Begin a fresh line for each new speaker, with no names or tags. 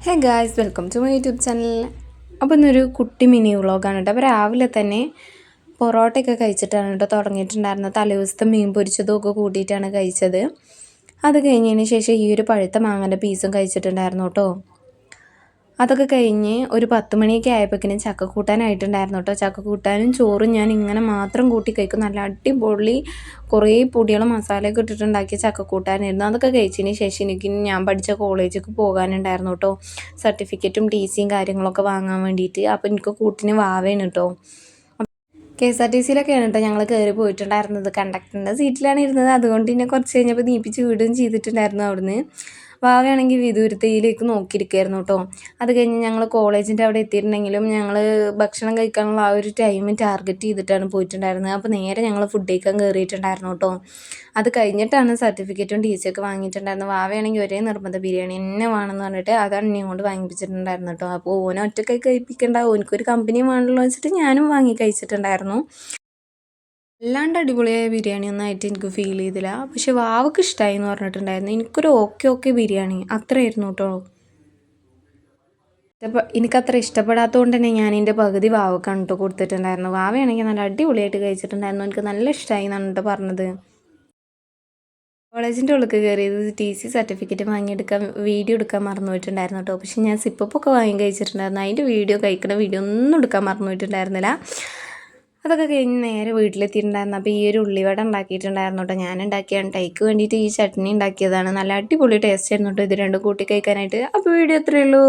Hey guys, welcome to my YouTube channel. അപ്പോൾ ഇന്നൊരു കുട്ടി മിനി വ്ളോഗാണ് കേട്ടോ. അപ്പോൾ രാവിലെ തന്നെ പൊറോട്ടയൊക്കെ കഴിച്ചിട്ടാണ് കേട്ടോ തുടങ്ങിയിട്ടുണ്ടായിരുന്നത്. തലേദിവസത്തെ മീൻ പൊരിച്ചതും ഒക്കെ കൂട്ടിയിട്ടാണ് കഴിച്ചത്. അത് കഴിഞ്ഞതിന് ശേഷം ഈ ഒരു പഴുത്ത മാങ്ങൻ്റെ പീസും കഴിച്ചിട്ടുണ്ടായിരുന്നു കേട്ടോ. അതൊക്കെ കഴിഞ്ഞ് ഒരു 10 മണിയൊക്കെ ആയപ്പോഴേക്കിനും ചക്ക കൂട്ടാനായിട്ടുണ്ടായിരുന്നു കേട്ടോ. ചക്ക കൂട്ടാനും ചോറും ഞാൻ ഇങ്ങനെ മാത്രം കൂട്ടി കഴിക്കും. നല്ല അടിപൊളി കുറേ പൊടികളും മസാലയൊക്കെ ഇട്ടിട്ടുണ്ടാക്കിയ ചക്ക കൂട്ടാനായിരുന്നു. അതൊക്കെ കഴിച്ചതിന് ശേഷം എനിക്ക് ഞാൻ പഠിച്ച കോളേജിലേക്ക് പോകാനുണ്ടായിരുന്നു കേട്ടോ. സർട്ടിഫിക്കറ്റും TCയും കാര്യങ്ങളൊക്കെ വാങ്ങാൻ വേണ്ടിയിട്ട്. അപ്പോൾ എനിക്ക് കൂട്ടിന് വാവേണ് കേട്ടോ. KSRTCയിലൊക്കെയാണ് കേട്ടോ ഞങ്ങൾ കയറി പോയിട്ടുണ്ടായിരുന്നത്. കണ്ടക്ടറിൻ്റെ സീറ്റിലാണ് ഇരുന്നത്. അതുകൊണ്ട് തന്നെ കുറച്ച് കഴിഞ്ഞപ്പോൾ നീപ്പിച്ച് വിടുകയും ചെയ്തിട്ടുണ്ടായിരുന്നു അവിടുന്ന്. വാവയാണെങ്കിൽ വിദൂരതയിലേക്ക് നോക്കിയിരിക്കുകയായിരുന്നു കേട്ടോ. അത് കഴിഞ്ഞ് ഞങ്ങൾ കോളേജിൻ്റെ അവിടെ എത്തിയിട്ടുണ്ടെങ്കിലും ഞങ്ങൾ ഭക്ഷണം കഴിക്കാനുള്ള ആ ഒരു ടൈം ടാർഗറ്റ് ചെയ്തിട്ടാണ് പോയിട്ടുണ്ടായിരുന്നത്. അപ്പോൾ നേരെ ഞങ്ങൾ ഫുഡ് കഴിക്കാൻ കയറിയിട്ടുണ്ടായിരുന്നു കേട്ടോ. അത് കഴിഞ്ഞിട്ടാണ് സർട്ടിഫിക്കറ്റും TCയൊക്കെ വാങ്ങിയിട്ടുണ്ടായിരുന്നത്. വാവയാണെങ്കിൽ ഒരേ നിർബന്ധ ബിരിയാണി എന്നെ വേണമെന്ന് പറഞ്ഞിട്ട് അതാണ് എന്നെ കൊണ്ട് വാങ്ങിപ്പിച്ചിട്ടുണ്ടായിരുന്നു കേട്ടോ. അപ്പോൾ ഓനെ ഒറ്റയ്ക്ക് കഴിപ്പിക്കേണ്ട, ഓനിക്കൊരു കമ്പനി വേണമല്ലോ വെച്ചിട്ട് ഞാനും വാങ്ങി കഴിച്ചിട്ടുണ്ടായിരുന്നു. അല്ലാണ്ട് അടിപൊളിയായ ബിരിയാണിയൊന്നും ആയിട്ട് എനിക്ക് ഫീൽ ചെയ്തില്ല. പക്ഷെ വാവക്ക് ഇഷ്ടമായി എന്ന് പറഞ്ഞിട്ടുണ്ടായിരുന്നു. എനിക്കൊരു ഓക്കെ ബിരിയാണി അത്രയായിരുന്നു കേട്ടോ. എനിക്കത്ര ഇഷ്ടപ്പെടാത്തതുകൊണ്ട് തന്നെ ഞാൻ എൻ്റെ പകുതി വാവക്കാണ് കേട്ടോ കൊടുത്തിട്ടുണ്ടായിരുന്നു. വാവയാണെങ്കിൽ നല്ല അടിപൊളിയായിട്ട് കഴിച്ചിട്ടുണ്ടായിരുന്നു. എനിക്ക് നല്ല ഇഷ്ടമായി എന്നാണ് കേട്ടോ പറഞ്ഞത്. കോളേജിൻ്റെ ഉള്ളിൽ കയറിയത് TC സർട്ടിഫിക്കറ്റ് വാങ്ങിയെടുക്കാൻ വീഡിയോ എടുക്കാൻ മറന്നു പോയിട്ടുണ്ടായിരുന്നു കേട്ടോ. പക്ഷെ ഞാൻ സിപ്പൊക്കെ വാങ്ങി കഴിച്ചിട്ടുണ്ടായിരുന്നു. അതിൻ്റെ കഴിക്കണ വീഡിയോ ഒന്നും എടുക്കാൻ മറന്നു പോയിട്ടുണ്ടായിരുന്നില്ല. അതൊക്കെ കഴിഞ്ഞ് നേരെ വീട്ടിലെത്തിയിട്ടുണ്ടായിരുന്നു. അപ്പോൾ ഈ ഒരു ഉള്ളിവട ഉണ്ടാക്കിയിട്ടുണ്ടായിരുന്നു കേട്ടോ. ഞാൻ ഉണ്ടാക്കിയാണ് ടൈക്ക് വേണ്ടിയിട്ട് ഈ ചട്നി ഉണ്ടാക്കിയതാണ്. നല്ല അടിപൊളി ടേസ്റ്റ് ആയിരുന്നു കേട്ടോ ഇത് രണ്ടും കൂട്ടി കഴിക്കാനായിട്ട്. അപ്പോൾ വീഡിയോ അത്രയേ ഉള്ളൂ.